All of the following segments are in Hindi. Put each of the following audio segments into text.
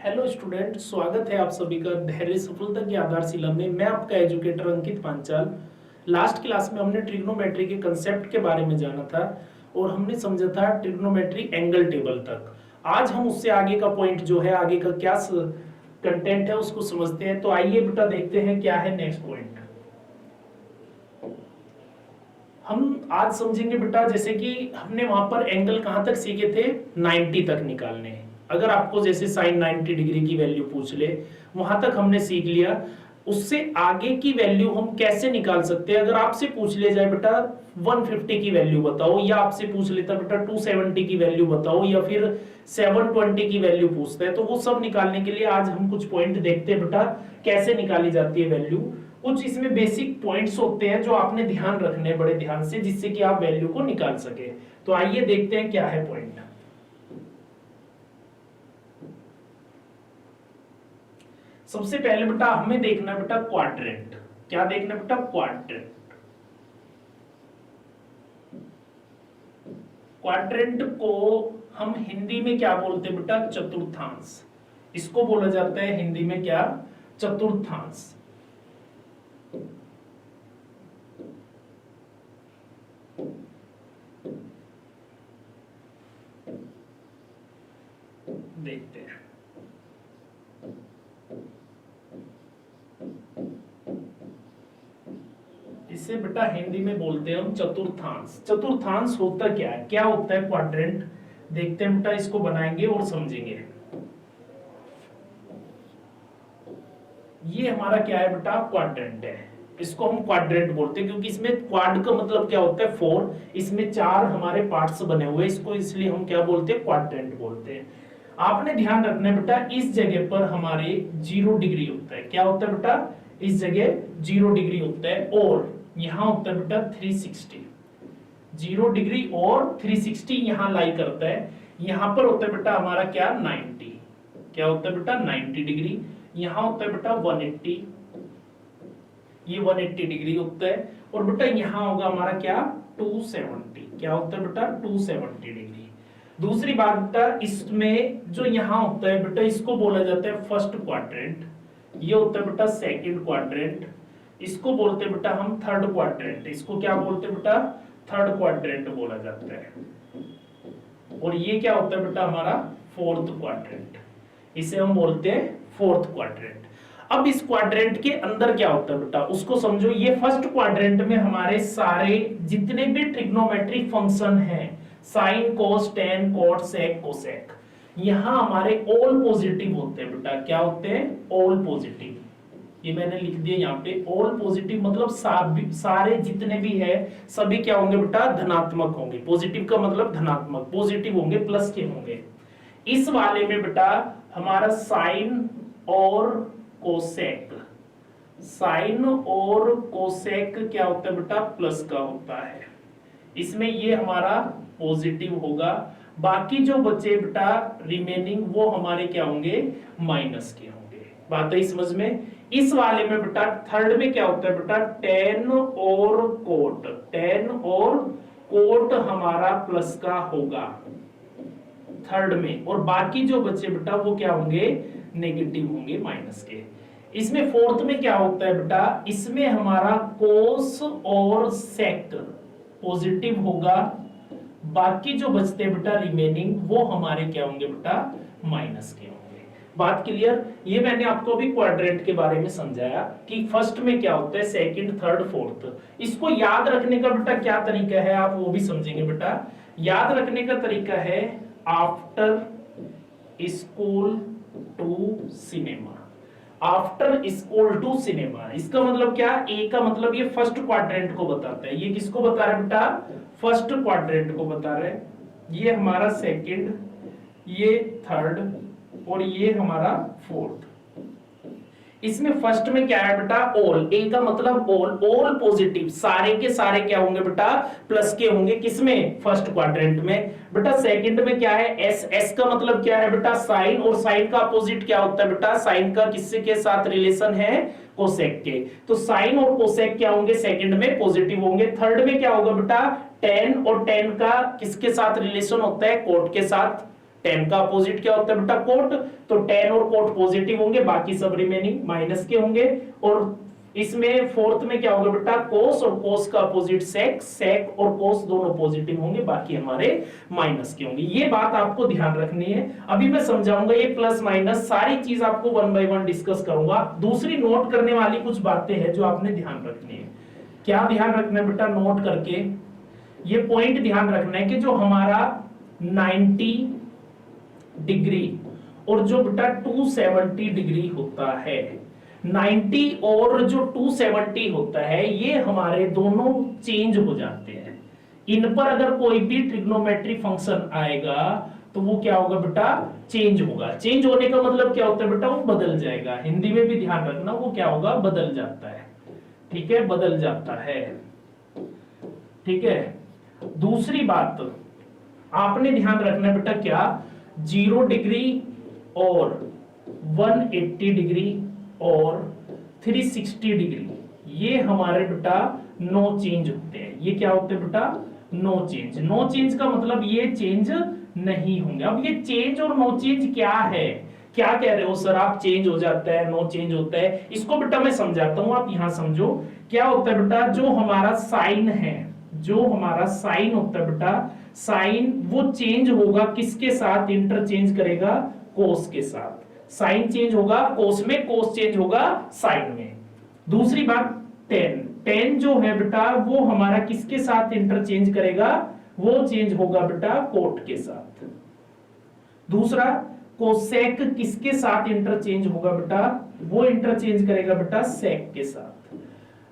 हेलो स्टूडेंट, स्वागत है आप सभी का धैर्य सफलता की आधारशिला में। मैं आपका एजुकेटर अंकित पांचाल। लास्ट क्लास में हमने ट्रिग्नोमेट्री के कंसेप्ट के बारे में जाना था और हमने समझा था ट्रिग्नोमेट्री एंगल टेबल तक। आज हम उससे आगे का पॉइंट जो है, आगे का क्या कंटेंट है उसको समझते हैं। तो आइए बेटा देखते हैं क्या है नेक्स्ट पॉइंट। हम आज समझेंगे बेटा, जैसे कि हमने वहां पर एंगल कहां तक सीखे थे, 90 तक निकालने। अगर आपको जैसे साइन 90 डिग्री की वैल्यू पूछ ले, वहां तक हमने सीख लिया। उससे आगे की वैल्यू हम कैसे निकाल सकते हैं। अगर आपसे पूछ लिया जाए बेटा 150 की वैल्यू बताओ, या आपसे पूछ लेता बेटा 270 की वैल्यू बताओ, या फिर 720 की वैल्यू पूछता है, तो वो सब निकालने के लिए आज हम कुछ पॉइंट देखते हैं बेटा, कैसे निकाली जाती है वैल्यू। कुछ इसमें बेसिक पॉइंट्स होते हैं जो आपने ध्यान रखने बड़े ध्यान से, जिससे कि आप वैल्यू को निकाल सके। तो आइए देखते हैं क्या है पॉइंट। सबसे पहले बेटा हमें देखना बेटा क्वाड्रेंट। क्या देखना बेटा? क्वाड्रेंट। क्वाड्रेंट को हम हिंदी में क्या बोलते हैं बेटा? चतुर्थांश। इसको बोला जाता है हिंदी में क्या? चतुर्थांश। देखते हैं इसे बेटा हिंदी में बोलते हैं हम चतुर्थांश। चतुर्थांश होता क्या है, क्या होता है क्वाड्रेंट? देखते हैं बेटा, इसको बनाएंगे और समझेंगे। ये हमारा क्या है बेटा? क्वाड्रेंट है। इसको हम क्वाड्रेंट बोलते हैं क्योंकि इसमें क्वाड का मतलब क्या होता है? 4। इसमें 4 हमारे पार्ट्स बने हुए, इसको इसलिए हम क्या बोलते हैं? क्वाड्रेंट बोलते हैं। आपने ध्यान रखना है बेटा, इस जगह पर हमारे 0 डिग्री होता है। क्या होता है बेटा? इस जगह 0 डिग्री होता है, और यहां होता है बेटा 360। 0 डिग्री और 360 यहां लाई करता है। यहां पर होता है बेटा हमारा क्या? 90। क्या होता है बेटा? 90 डिग्री। यहां होता है बेटा 180। ये 180 डिग्री होता है। और बेटा यहां होगा हमारा क्या? 270। क्या होता है बेटा? 270 डिग्री। दूसरी बात बेटा, इसमें जो यहां होता है बेटा, इसको बोला जाता है फर्स्ट क्वाड्रेंट। ये होता है बेटा सेकंड क्वाड्रेंट। इसको बोलते हैं बेटा हम थर्ड क्वाड्रेंट। इसको क्या बोलते हैं बेटा? थर्ड क्वाड्रेंट बोला जाता है। और ये क्या होता है बेटा? हमारा फोर्थ क्वाड्रेंट। इसे हम बोलते हैं फोर्थ क्वाड्रेंट। अब इस क्वाड्रेंट के अंदर क्या होता है बेटा, उसको समझो। ये फर्स्ट क्वाड्रेंट में हमारे सारे जितने भी ट्रिग्नोमेट्रिक फंक्शन हैं, साइन, कोस, टेन, कॉट, सेक, कोसेक, यहां हमारे ऑल पॉजिटिव होते हैं बेटा। क्या होते हैं? All positive. ये मैंने लिख दिया यहाँ पे, ऑल पॉजिटिव मतलब सारे जितने भी है सभी क्या होंगे बेटा? धनात्मक होंगे। पॉजिटिव का मतलब धनात्मक, पॉजिटिव होंगे, प्लस के होंगे। इस वाले में बेटा हमारा साइन और कोसेक, साइन और कोसेक क्या होता है बेटा? प्लस का होता है। इसमें ये हमारा पॉजिटिव होगा। बाकी जो बचे बेटा रिमेनिंग, वो हमारे क्या होंगे? माइनस के होंगे। बात है समझ में? इस वाले में बेटा थर्ड में क्या होता है बेटा? टेन और कोट। टेन और कोट हमारा प्लस का होगा थर्ड में। और बाकी जो बचे बेटा वो क्या होंगे? नेगेटिव होंगे, माइनस के। इसमें फोर्थ में क्या होता है बेटा? इसमें हमारा कोस और सेक पॉजिटिव होगा। बाकी जो बचते बेटा रिमेनिंग, वो हमारे क्या होंगे बेटा? माइनस के होंगे। बात क्लियर? ये मैंने आपको अभी क्वाड्रेंट के बारे में समझाया कि फर्स्ट में क्या होता है, सेकंड, थर्ड, फोर्थ। इसको याद रखने का बेटा क्या तरीका है, आप वो भी समझेंगे बेटा। याद रखने का तरीका है after school to cinema. After school to cinema, इसका मतलब क्या? ए का मतलब ये फर्स्ट क्वाड्रेंट को बताता है। ये किसको बता रहा है बेटा? फर्स्ट क्वाड्रेंट को बता रहे हैं। ये हमारा सेकंड, ये थर्ड, और ये हमारा फोर्थ। इसमें फर्स्ट में क्या है बेटा? ऑल। ए का मतलब ऑल, ऑल पॉजिटिव, सारे के सारे क्या होंगे बेटा? प्लस के होंगे। किसमें? फर्स्ट क्वाड्रेंट में। बेटा सेकंड में क्या है? एस। एस का मतलब क्या है बेटा? साइन। और साइन का अपोजिट क्या होता है बेटा? साइन का किससे के साथ रिलेशन है? कोसेक के। तो साइन और कोसेक क्या होंगे? सेकंड में पॉजिटिव होंगे। थर्ड में क्या होगा बेटा? टेन। और टेन का किसके साथ रिलेशन होता है? कोट के साथ। 10 का अपोजिट क्या होता है बेटा कोट, तो 10 और कोट पॉजिटिव होंगे, बाकी सब रिमेनिंग माइनस के होंगे। और इसमें फोर्थ में क्या होगा बेटा कोस, और कोस का अपोजिट सेक, सेक और कोस दोनों पॉजिटिव होंगे, बाकी हमारे माइनस के होंगे। ये बात आपको ध्यान रखनी है। अभी मैं समझाऊंगा ये प्लस माइनस सारी चीज आपको 1 बाय 1 डिस्कस करूंगा। दूसरी नोट करने वाली कुछ बातें हैं जो आपने ध्यान रखनी है। क्या ध्यान रखना है बेटा, नोट करके ये पॉइंट ध्यान रखना है कि जो हमारा 90 डिग्री और जो बेटा 270 डिग्री होता है, 90 और जो 270 होता है, ये हमारे दोनों चेंज हो जाते हैं। इन पर अगर कोई भी ट्रिग्नोमेट्री फंक्शन आएगा तो वो क्या होगा बेटा, चेंज होगा। चेंज होने का मतलब क्या होता है बेटा, वो बदल जाएगा। हिंदी में भी ध्यान रखना, वो क्या होगा, बदल जाता है। ठीक है, बदल जाता है। ठीक है, दूसरी बात आपने ध्यान रखना है बेटा, क्या 0 डिग्री और 180 डिग्री और 360 डिग्री ये हमारे बेटा नो चेंज होते हैं। ये क्या होते हैं बेटा, नो चेंज। नो चेंज का मतलब ये चेंज नहीं होंगे। अब ये चेंज और नो चेंज क्या है, क्या कह रहे हो सर आप, चेंज हो जाता है नो चेंज होता है, इसको बेटा मैं समझाता हूं, आप यहां समझो। क्या होता है बेटा, जो हमारा साइन है, जो हमारा साइन होता है बेटा, साइन वो चेंज होगा किसके साथ, इंटरचेंज करेगा कोस के साथ। साइन चेंज होगा कोस में, कोस चेंज होगा साइन में। दूसरी बात टेन, टेन जो है बेटा वो हमारा किसके साथ इंटरचेंज करेगा, वो चेंज होगा बेटा कोट के साथ। दूसरा कोसेक किसके साथ इंटरचेंज होगा बेटा, वो इंटरचेंज करेगा बेटा सेक के साथ।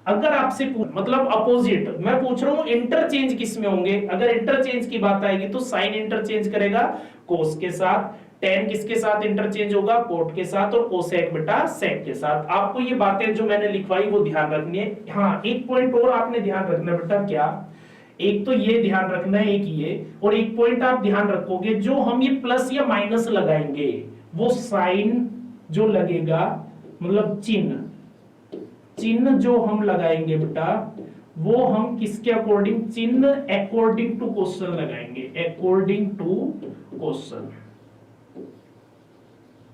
अगर आपसे मतलब अपोजिट मैं पूछ रहा हूं, इंटरचेंज किस में होंगे, अगर इंटरचेंज की बात आएगी तो साइन इंटरचेंज करेगा कोस के साथ, टेन किसके साथ इंटरचेंज होगा, कोट के साथ, और कोसेक बेटा सेक के साथ। आपको ये बातें जो मैंने लिखवाई वो ध्यान रखनी है। हाँ, एक पॉइंट और आपने ध्यान रखना बेटा, क्या, एक तो ये ध्यान रखना है, एक ये, और एक पॉइंट आप ध्यान रखोगे, जो हम ये प्लस या माइनस लगाएंगे वो साइन जो लगेगा, मतलब चिन्ह, चिन्ह जो हम लगाएंगे बेटा वो हम किसके अकॉर्डिंग, चिन्ह अकॉर्डिंग टू क्वेश्चन लगाएंगे, अकॉर्डिंग टू क्वेश्चन।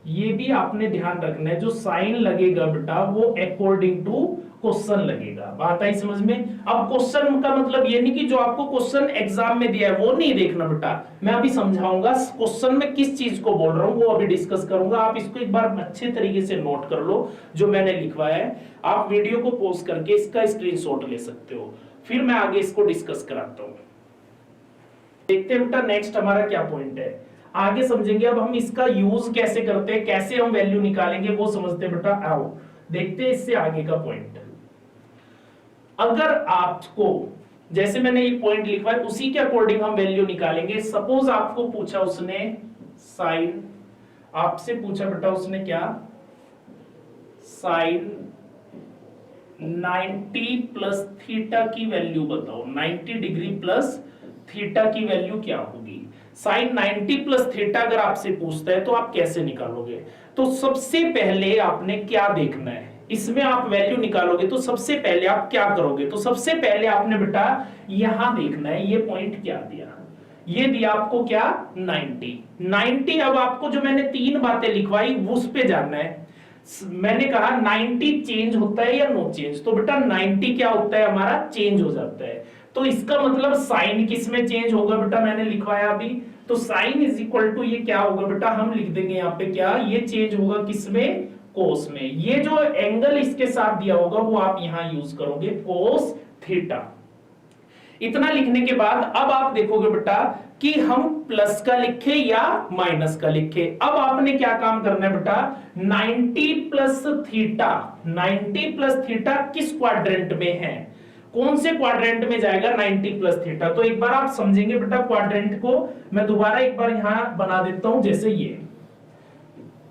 ये भी आपने ध्यान रखना है, जो साइन लगेगा बेटा वो अकॉर्डिंग टू क्वेश्चन लगेगा। बात आई समझ में। अब क्वेश्चन का मतलब ये नहीं कि जो आपको क्वेश्चन एग्जाम में दिया है वो नहीं देखना बेटा, मैं अभी समझाऊंगा क्वेश्चन में किस चीज को बोल रहा हूं, वो अभी डिस्कस करूंगा। आप इसको एक बार अच्छे तरीके से नोट कर लो जो मैंने लिखवाया है। आप वीडियो को पॉज करके इसका स्क्रीनशॉट ले सकते हो, फिर मैं आगे इसको डिस्कस कराता हूं। देखते हैं बेटा नेक्स्ट हमारा क्या पॉइंट है, आगे समझेंगे। अब हम इसका यूज कैसे करते हैं, कैसे हम वैल्यू निकालेंगे वो समझते हैं बेटा। आओ देखते हैं इससे आगे का पॉइंट। अगर आपको जैसे मैंने ये पॉइंट लिखा है उसी के अकॉर्डिंग हम वैल्यू निकालेंगे। सपोज आपको पूछा उसने साइन, आपसे पूछा बेटा उसने क्या, साइन 90 प्लस थीटा की वैल्यू बताओ, 90 डिग्री प्लस थीटा की वैल्यू क्या होगी। साइन 90 प्लस थीटा अगर आपसे पूछता है तो आप कैसे निकालोगे, तो सबसे पहले आपने क्या देखना है, इसमें आप वैल्यू निकालोगे तो सबसे पहले आप क्या करोगे, तो सबसे पहले आपने बेटा यहां देखना है ये पॉइंट क्या दिया, ये दिया आपको क्या 90। अब आपको जो मैंने 3 बातें लिखवाई उस पे जानना है। मैंने कहा 90 चेंज होता है या नो चेंज, तो बेटा 90 क्या होता है हमारा, चेंज हो जाता है। तो इसका मतलब साइन किस में चेंज होगा बेटा, मैंने लिखवाया अभी, तो साइन इज इक्वल टू ये क्या होगा बेटा, हम लिख देंगे यहाँ पे क्या, ये चेंज होगा किस में, कोस में। ये जो एंगल इसके साथ दिया होगा वो आप यहां यूज करोगे कोस थीटा। इतना लिखने के बाद अब आप देखोगे बेटा कि हम प्लस का लिखे या माइनस का लिखे। अब आपने क्या काम करना है बेटा, 90 प्लस थीटा, 90 प्लस थीटा किस क्वाड्रेंट में है, कौन से क्वाड्रेंट में जाएगा 90 प्लस थीटा। तो एक बार आप समझेंगे बेटा क्वाड्रेंट को, मैं दोबारा एक बार यहां बना देता हूं। जैसे ये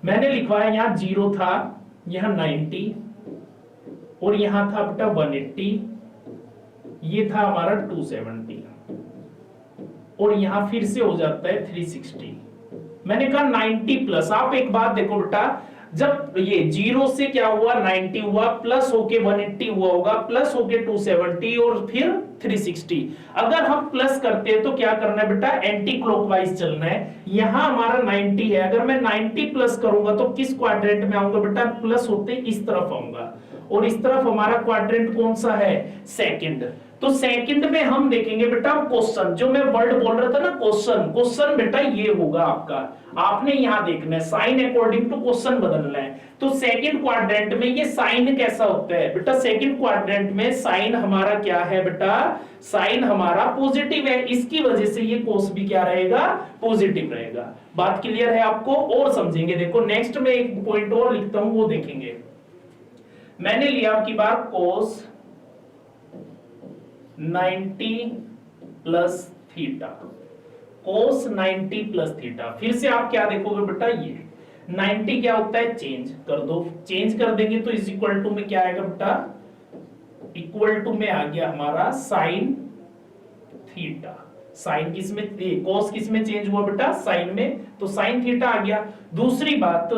मैंने लिखवाया, यहां 0 था, यहां 90 और यहां था बेटा 180, ये था हमारा 270 और यहां फिर से हो जाता है 360। मैंने कहा 90 प्लस। आप एक बात देखो बेटा, जब ये 0 से क्या हुआ 90 हुआ, प्लस होके 180 हुआ होगा, प्लस होके 270 और फिर 360। अगर हम प्लस करते हैं तो क्या करना है बेटा, एंटी क्लॉकवाइज चलना है। यहां हमारा 90 है, अगर मैं 90 प्लस करूंगा तो किस क्वाड्रेंट में आऊंगा बेटा, प्लस होते इस तरफ आऊंगा, और इस तरफ हमारा क्वाड्रेंट कौन सा है, सेकंड। तो सेकंड में हम देखेंगे बेटा क्वेश्चन, जो मैं वर्ड बोल रहा था ना क्वेश्चन, क्वेश्चन बेटा ये होगा आपका, आपने यहां देखना है साइन अकॉर्डिंग टू क्वेश्चन बदलना है। तो सेकंड क्वाड्रेंट में ये साइन कैसा होता है बेटा, सेकंड क्वाड्रेंट में साइन हमारा क्या है बेटा, साइन हमारा पॉजिटिव है, इसकी वजह से ये कोस भी क्या रहेगा, पॉजिटिव रहेगा। बात क्लियर है आपको, और समझेंगे। देखो नेक्स्ट में एक पॉइंट और लिखता हूं, वो देखेंगे। मैंने लिया आपकी बात कोस 90 प्लस थीटा, कोस 90 प्लस थीटा। फिर से आप क्या देखोगे बेटा, ये 90 क्या होता है, चेंज कर दो, चेंज कर देंगे तो इज इक्वल टू में क्या आएगा बेटा, इक्वल टू में आ गया हमारा साइन थीटा। साइन किस में, कोस किस में चेंज हुआ बेटा, साइन में, तो साइन थीटा आ गया। दूसरी बात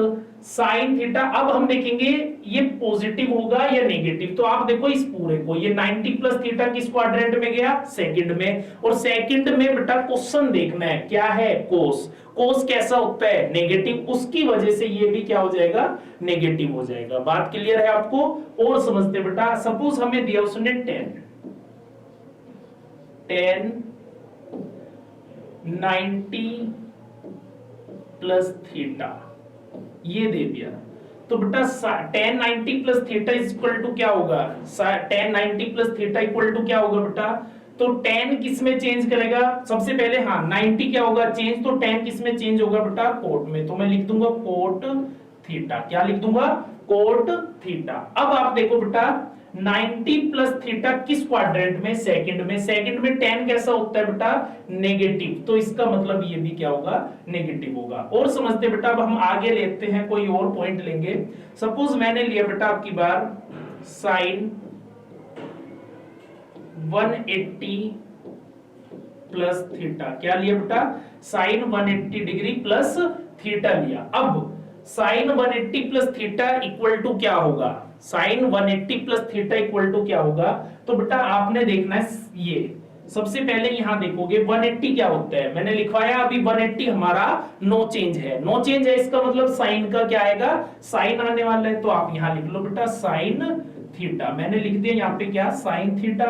साइन थीटा, अब हम देखेंगे ये पॉजिटिव होगा या नेगेटिव। तो आप देखो इस पूरे को, ये 90 प्लस थीटा किस क्वाड्रेंट में गया, सेकंड में, और सेकंड में बेटा क्वेश्चन देखना है क्या है, कोस। कोस कैसा होता है, नेगेटिव, उसकी वजह से ये भी क्या हो जाएगा, नेगेटिव हो जाएगा। बात क्लियर है आपको, और समझते बेटा। सपोज हमें दिया उसने 10 90 प्लस थीटा ये दे दिया, तो बेटा 10 90 plus theta is equal to क्या होगा, 10 90 प्लस थीटा इक्वल टू क्या होगा बेटा, तो 10 किस में चेंज करेगा, सबसे पहले हाँ 90 क्या होगा चेंज, तो 10 किस में चेंज होगा बेटा, कोट में। तो मैं लिख दूंगा कोट थीटा, क्या लिख दूंगा, कोट थीटा। अब आप देखो बेटा 90 प्लस थीटा किस क्वाड्रेंट में, सेकंड में। सेकंड में 10 कैसा होता है बेटा, नेगेटिव, तो इसका मतलब ये भी क्या होगा, नेगेटिव होगा। और समझते बेटा, अब हम आगे लेते हैं, कोई और पॉइंट लेंगे। सपोज मैंने लिया बेटा आपकी बार साइन 180 प्लस थीटा, क्या लिया बेटा, साइन 180 डिग्री प्लस थीटा लिया। अब sine 180 plus theta equal to क्या होगा, sine 180 plus theta equal to क्या होगा, तो बेटा आपने देखना है ये, सबसे पहले यहां देखोगे 180 क्या होता है, मैंने लिखवाया अभी 180 हमारा नो चेंज है, नो चेंज है, इसका मतलब साइन का क्या आएगा, साइन आने वाला है। तो आप यहां लिख लो बेटा साइन थीटा, मैंने लिख दिया यहाँ पे क्या, साइन थीटा।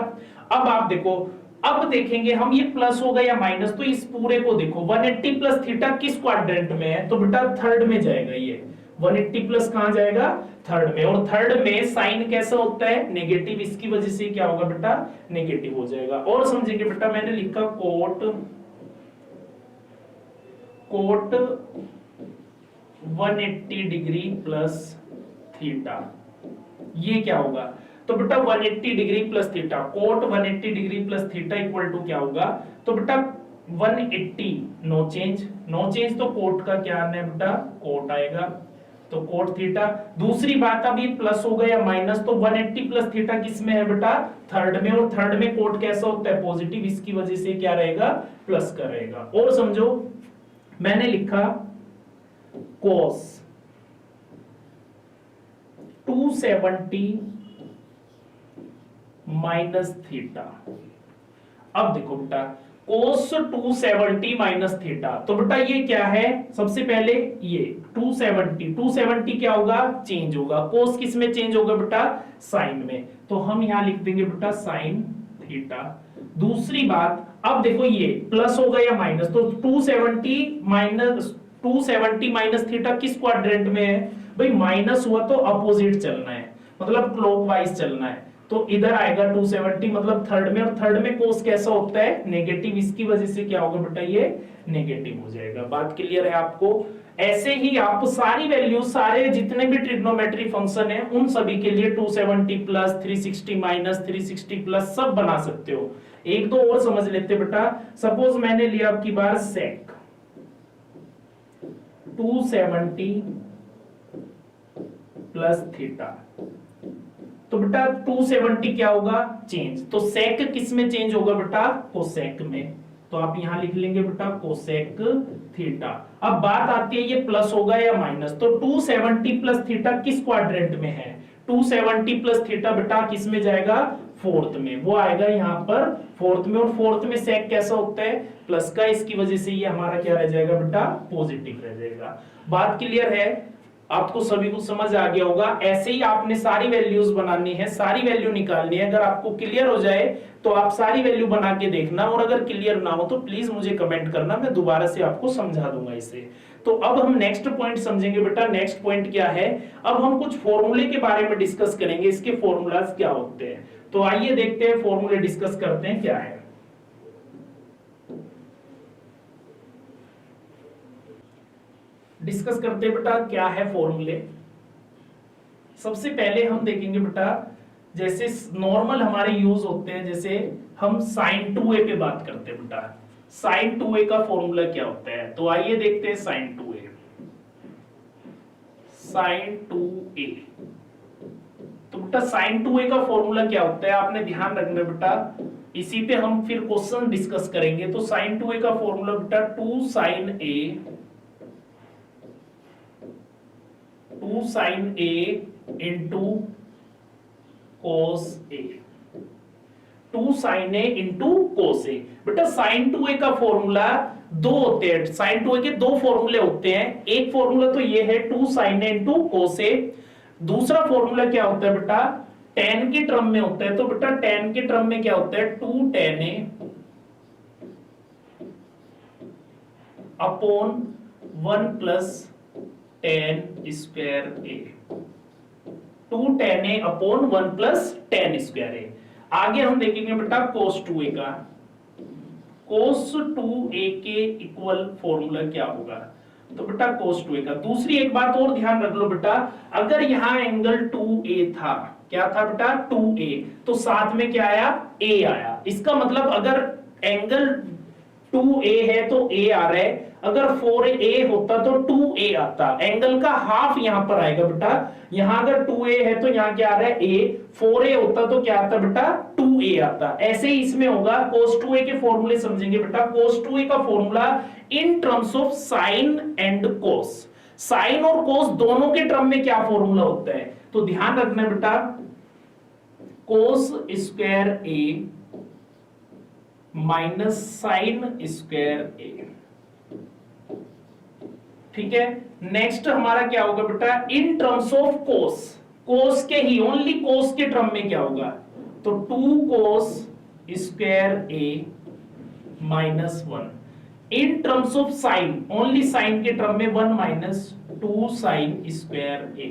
अब आप देखो, अब देखेंगे हम ये प्लस होगा या माइनस, तो इस पूरे को देखो 180 प्लस थीटा किस क्वाड्रेंट में है, तो बेटा थर्ड में जाएगा। ये 180 प्लस कहां जाएगा, थर्ड में, और थर्ड में साइन कैसा होता है, नेगेटिव, इसकी वजह से क्या होगा बेटा, नेगेटिव हो जाएगा। और समझेंगे बेटा, मैंने लिखा कोट 180 डिग्री प्लस थीटा, ये क्या होगा, तो बेटा 180 degree plus theta, cot 180 degree plus theta equal to क्या होगा, तो बेटा 180 नो चेंज, नो चेंज, तो कोट का क्या आना है बेटा, कोट आएगा, तो कोट थीटा। दूसरी बात, अब ये प्लस होगा या माइनस, तो 180 प्लस थीटा किस में है बेटा, थर्ड में, और थर्ड में कोट कैसा होता है, पॉजिटिव, इसकी वजह से क्या रहेगा, प्लस का रहेगा। और समझो मैंने लिखा कोस 270 माइनस थीटा। अब देखो बेटा कोस 270 माइनस थीटा, तो बेटा ये क्या है, सबसे पहले ये 270 क्या होगा, चेंज होगा, कोस किस में चेंज होगा बेटा, साइन में, तो हम यहां लिख देंगे बेटा साइन थीटा। दूसरी बात, अब देखो ये प्लस होगा या माइनस, तो 270 माइनस थीटा किस क्वाड्रेंट में है भाई, माइनस हुआ तो अपोजिट चलना है, मतलब क्लॉकवाइज चलना है, तो इधर आएगा 270 मतलब थर्ड में, और थर्ड में कोस कैसा होता है, नेगेटिव, इसकी वजह से क्या होगा बेटा, ये नेगेटिव हो जाएगा। बात क्लियर है आपको। ऐसे ही आप सारी वैल्यू, सारे जितने भी ट्रिग्नोमेट्री फंक्शन है उन सभी के लिए 270 प्लस 360 माइनस 360 प्लस सब बना सकते हो। एक दो और समझ लेते बेटा, सपोज मैंने लिया आपकी बार सेक 270 प्लस थीटा, तो बेटा 270 क्या होगा, चेंज, तो सेक किस में चेंज होगा बेटा, कोसेक में, तो आप यहां लिख लेंगे बेटा कोसेक थीटा। अब बात आती है ये प्लस होगा या माइनस, तो 270 प्लस थीटा किस क्वाड्रेंट में है? 270 प्लस थीटा बेटा किस में जाएगा? फोर्थ में, वो आएगा यहाँ पर फोर्थ में। और फोर्थ में सेक कैसा होता है? प्लस का, इसकी वजह से ये हमारा क्या रह जाएगा बेटा? पॉजिटिव रह जाएगा। बात क्लियर है? आपको सभी को समझ आ गया होगा। ऐसे ही आपने सारी वैल्यूज बनानी है, सारी वैल्यू निकालनी है। अगर आपको क्लियर हो जाए तो आप सारी वैल्यू बना के देखना, और अगर क्लियर ना हो तो प्लीज मुझे कमेंट करना, मैं दोबारा से आपको समझा दूंगा इसे। तो अब हम नेक्स्ट पॉइंट समझेंगे बेटा। नेक्स्ट पॉइंट क्या है? अब हम कुछ फॉर्मूले के बारे में डिस्कस करेंगे, इसके फॉर्मूलाज क्या होते हैं। तो आइए देखते हैं, फॉर्मूले डिस्कस करते हैं क्या है। डिस्कस करते हैं बेटा क्या है फॉर्मूले। सबसे पहले हम देखेंगे बेटा, जैसे नॉर्मल हमारे यूज होते हैं, जैसे हम sin 2a पे बात करते हैं बेटा। sin 2a का फॉर्मूला क्या होता है? तो आइए देखते हैं sin 2a। sin 2a, तो बेटा sin 2a का फॉर्मूला क्या होता है आपने ध्यान रखना बेटा, इसी पे हम फिर क्वेश्चन डिस्कस करेंगे। तो sin 2a का फॉर्मूला बेटा 2 sin a into cos a, 2 sin a into cos a। बेटा sin 2a का फॉर्मूला दो होते हैं, sin 2a के दो फॉर्मूले होते हैं। एक फॉर्मूला तो ये है 2 sin a into cos a, दूसरा फॉर्मूला क्या होता है बेटा? tan के टर्म में होता है। तो बेटा tan के टर्म में क्या होता है? 2 tan a upon 1 plus tan square a, 2 tan a upon 1 plus tan square a। आगे हम देखेंगे बेटा cos 2a का। cos 2a के इक्वल फॉर्मूला क्या होगा? तो बेटा cos 2a का। दूसरी एक बात और ध्यान रख लो बेटा, अगर यहां एंगल 2a था, क्या था बेटा? 2a, तो साथ में क्या आया? a आया। इसका मतलब अगर एंगल 2a है तो a आ रहा है, अगर 4a होता तो 2a आता। एंगल का हाफ यहां पर आएगा बेटा। यहां अगर 2a है तो यहां क्या आ रहा है? a। 4a होता तो क्या आता बेटा? 2a आता। ऐसे ही इसमें होगा। cos 2a के फॉर्मूले समझेंगे बेटा। cos 2a का formula in terms of sine and cos, sine और cos दोनों के टर्म में क्या फॉर्मूला होता है? तो ध्यान रखना बेटा, cos square a minus sine square a। ठीक है, नेक्स्ट हमारा क्या होगा बेटा? In terms of cos, cos के ही, ओनली cos के टर्म में क्या होगा? तो 2 cos square a minus 1। In terms of sine, only sine के टर्म में 1 माइनस 2 साइन स्क्वायर a।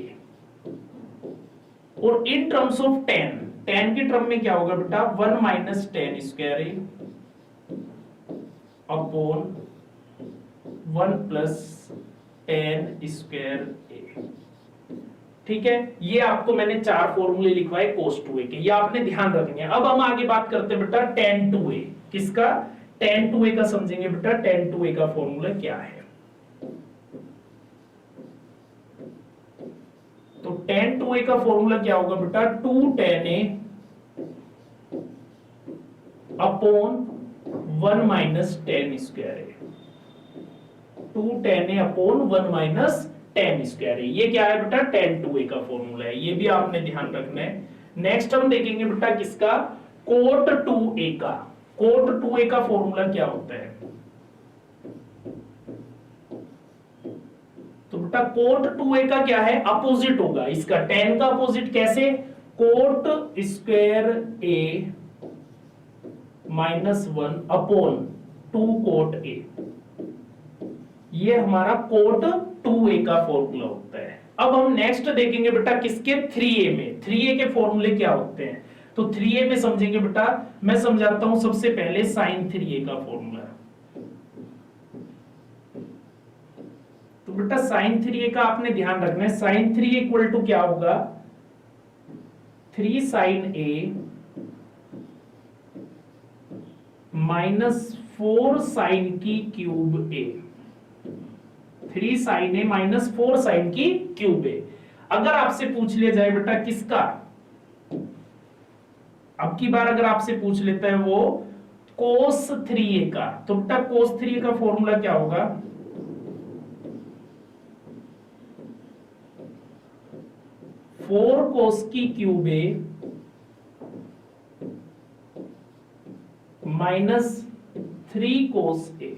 और in terms of tan, tan के टर्म में क्या होगा बेटा? 1 minus tan square a upon 1 plus tan square a। ठीक है, ये आपको मैंने 4 फॉर्मूले लिखवाए cos 2a के, ये आपने ध्यान रखने हैं। अब हम आगे बात करते हैं बेटा tan 2a। किसका? tan 2a का समझेंगे बेटा। tan 2a का फॉर्मूला क्या है? तो tan 2a का फॉर्मूला क्या होगा बेटा? 2 tan a upon 1 minus tan square a, 2 tan a upon 1 minus tan square a। ये क्या है बेटा? tan 2a का फॉर्मूला है, ये भी आपने ध्यान रखना है। नेक्स्ट हम देखेंगे बेटा किसका? cot 2a का। cot 2a का फॉर्मूला क्या होता है? तो बेटा cot 2a का क्या है? अपोजिट होगा इसका। tan का अपोजिट कैसे? cot square a minus 1 upon 2 cot a। ये हमारा cot 2a का फॉर्मूला होता है। अब हम नेक्स्ट देखेंगे बेटा किसके? 3a में। 3a के फॉर्मूले क्या होते हैं? तो 3a में समझेंगे बेटा, मैं समझाता हूं सबसे पहले sin 3a का फॉर्मूला। तो बेटा sin 3a का आपने ध्यान रखना है। sin 3a इक्वल टू क्या होगा? 3 sin a माइनस 4 साइन की cube a, 3 sine a minus 4 sine की क्यूब ए। अगर आपसे पूछ लिया जाए बेटा किसका, अब की बार अगर आपसे पूछ लेता है वो cos 3a का, तो बेटा cos 3a का फॉर्मूला क्या होगा? 4 कोस की क्यूब ए माइनस 3 कोस ए,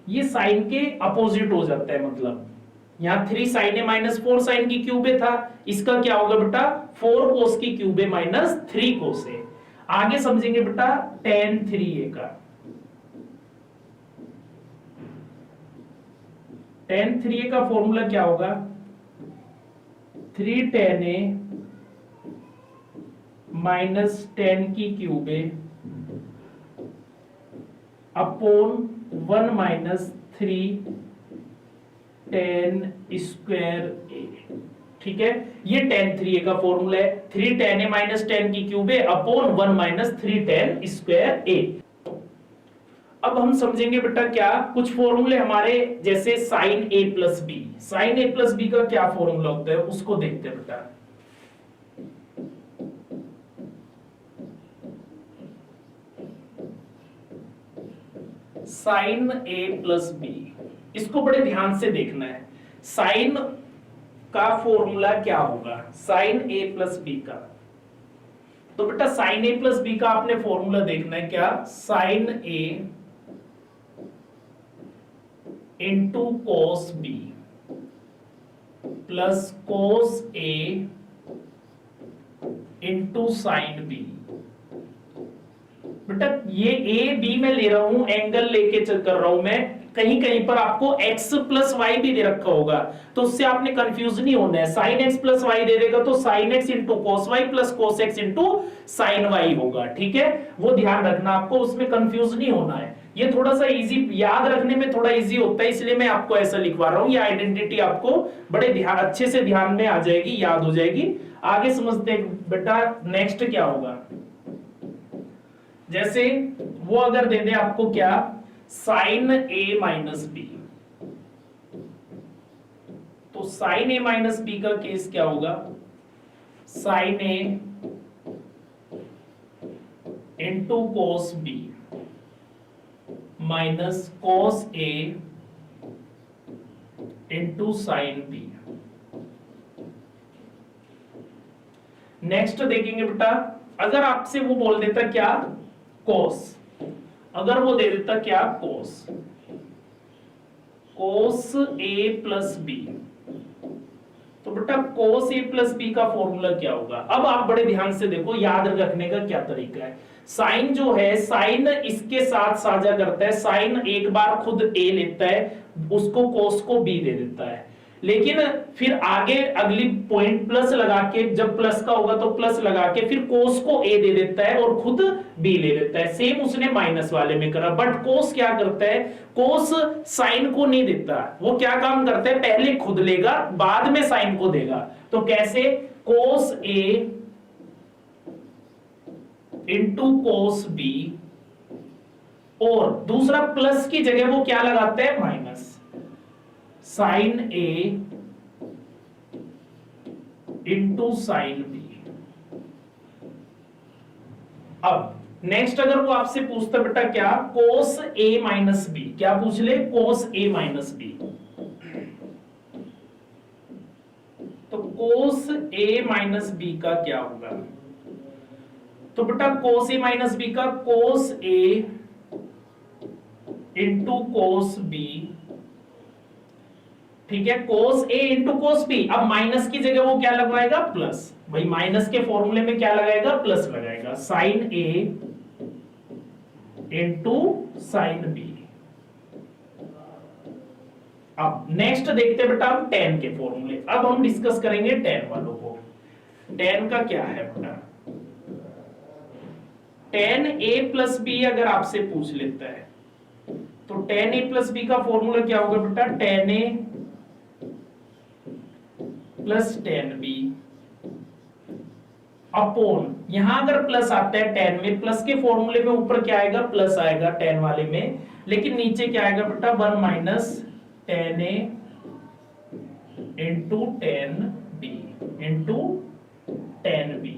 ये साइन के अपोजिट हो जाता है, मतलब यहां 3 साइन ए माइनस 4 साइन की क्यूब ए था, इसका क्या होगा बेटा 4 कोस की क्यूब ए माइनस 3 कोस ए। आगे समझेंगे बेटा tan 3a का। tan 3a का फॉर्मूला क्या होगा 3 tan a माइनस 10 की cube a upon 1 minus 3 tan square ए। ठीक है, ये tan 3a का फॉर्मूला है, 3 tan a माइनस 10 की cube a upon 1 minus 3 tan square a. अब हम समझेंगे बेटा क्या कुछ फॉर्मूले हमारे, जैसे sine a plus b, sine a plus b का क्या फॉर्मूला होता है उसको देखते हैं बेटा। साइन a प्लस बी, इसको बड़े ध्यान से देखना है। साइन का फॉर्मूला क्या होगा साइन a प्लस बी का, तो बेटा साइन a प्लस बी का आपने फॉर्मूला देखना है क्या, sine a into cos b plus cos a into sine b. बेटा ये ए बी में ले रहा हूं, एंगल लेके चल कर रहा हूं मैं, कहीं कहीं पर आपको x प्लस वाई भी दे रखा होगा, तो उससे आपने कंफ्यूज नहीं होना है। साइन x प्लस वाई दे देगा तो sine x into cos y plus cos x into sine y होगा। ठीक है, वो ध्यान रखना, आपको उसमें कंफ्यूज नहीं होना है। ये थोड़ा सा इजी, याद रखने में थोड़ा इजी होता है, इसलिए मैं आपको ऐसा लिखवा रहा हूं। ये आइडेंटिटी आपको बड़े ध्यान अच्छे से ध्यान में आ जाएगी, याद हो जाएगी। आगे समझते हैं बेटा नेक्स्ट क्या होगा। जैसे वो अगर दे दे आपको क्या साइन a माइनस बी, तो साइन a माइनस बी का केस क्या होगा, sine a into cos b minus cos a into sine b. Next देखेंगे बेटा, अगर आपसे वो बोल देता क्या कोस, अगर वो दे देता क्या कोस, कोस a प्लस बी, तो बेटा कोस a प्लस बी का फॉर्मूला क्या होगा। अब आप बड़े ध्यान से देखो, याद रखने का क्या तरीका है। साइन जो है, साइन इसके साथ साझा करता है, साइन एक बार खुद a लेता है, उसको कोस को b दे देता है, लेकिन फिर आगे अगली पॉइंट प्लस लगा के, जब प्लस का होगा तो प्लस लगा के फिर कोस को a दे देता है और खुद b ले लेता है। सेम उसने माइनस वाले में करा, बट कोस क्या करता है, कोस साइन को नहीं देता, वो क्या काम करता है पहले खुद लेगा बाद में साइन को देगा। तो कैसे, कोस a इंटू कोस b, और दूसरा प्लस की जगह वो क्या लगाता है minus, sine a into sine b. अब नेक्स्ट अगर वो आपसे पूछता बेटा क्या कोस a माइनस बी, क्या पूछ ले कोस a माइनस बी, तो कोस a माइनस बी का क्या होगा, तो बेटा कोस a माइनस बी का कोस a इंटू कोस बी। ठीक है, कोस a इंटू कोस b, अब माइनस की जगह वो क्या लगवाएगा प्लस, भाई माइनस के फॉर्मूले में क्या लगाएगा प्लस लगाएगा, sine a into sine b। अब नेक्स्ट देखते बेटा हम tan के फॉर्मूले, अब हम डिस्कस करेंगे tan वालों को। tan का क्या है बेटा, tan a प्लस b अगर आपसे पूछ लेता है तो tan a प्लस b का फॉर्मूला क्या होगा बेटा, tan a plus tan b upon, यहां अगर प्लस आता है tan में, प्लस के फॉर्मूले में ऊपर क्या आएगा प्लस आएगा tan वाले में, लेकिन नीचे क्या आएगा बेटा 1 minus tan a into tan b into tan b।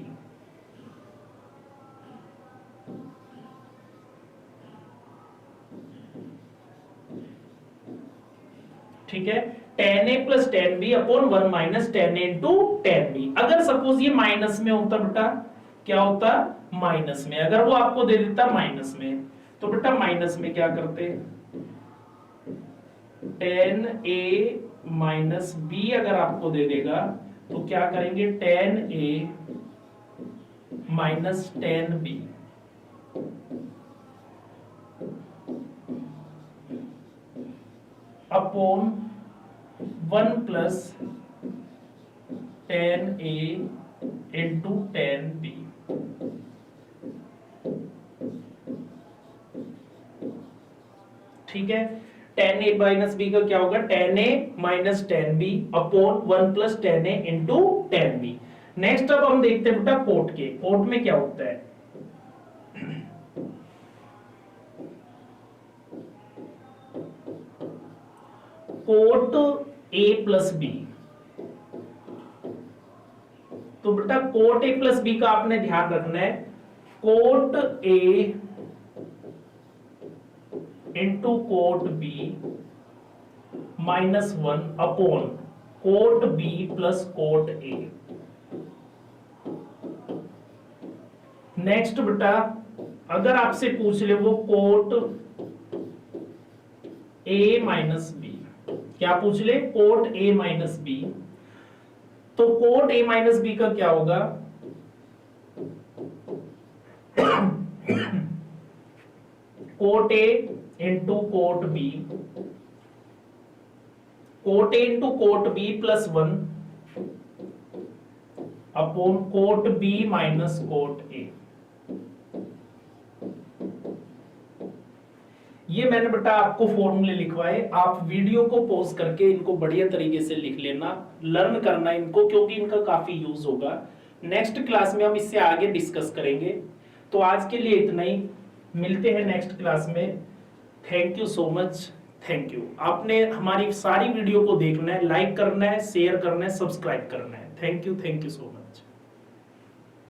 ठीक है, tan a plus tan b upon 1 minus tan a into tan b। अगर सपोज ये माइनस में होता बेटा, क्या होता, माइनस में, अगर वो आपको दे देता माइनस में, तो बेटा माइनस में क्या करते, tan a माइनस b अगर आपको दे देगा तो क्या करेंगे, tan a minus tan b upon 1 plus tan a into tan b। ठीक है, tan a माइनस b का क्या होगा, tan a minus tan b upon 1 plus tan a into tan b। Next अब हम देखते हैं बेटा कोट के, कोट में क्या होता है, कोट a प्लस b। तो बेटा कोट a प्लस b का आपने ध्यान रखना है, cot a into cot b minus 1 upon cot b plus cot a। Next बेटा अगर आपसे पूछ ले वो कोट a माइनस b, क्या पूछ ले, कोट a माइनस b, तो कोट a माइनस b का क्या होगा, cot a into cot b, cot a into cot b plus 1 upon cot b minus cot a। ये मैंने बेटा आपको फॉर्मूले लिखवाए, आप वीडियो को पॉज करके इनको बढ़िया तरीके से लिख लेना, लर्न करना इनको, क्योंकि इनका काफी यूज होगा। नेक्स्ट क्लास में हम इससे आगे डिस्कस करेंगे। तो आज के लिए इतना ही, मिलते हैं नेक्स्ट क्लास में। Thank you so much, thank you. आपने हमारी सारी वीडियो को देखना है, लाइक करना है, शेयर करना है, सब्सक्राइब करना है। Thank you so much.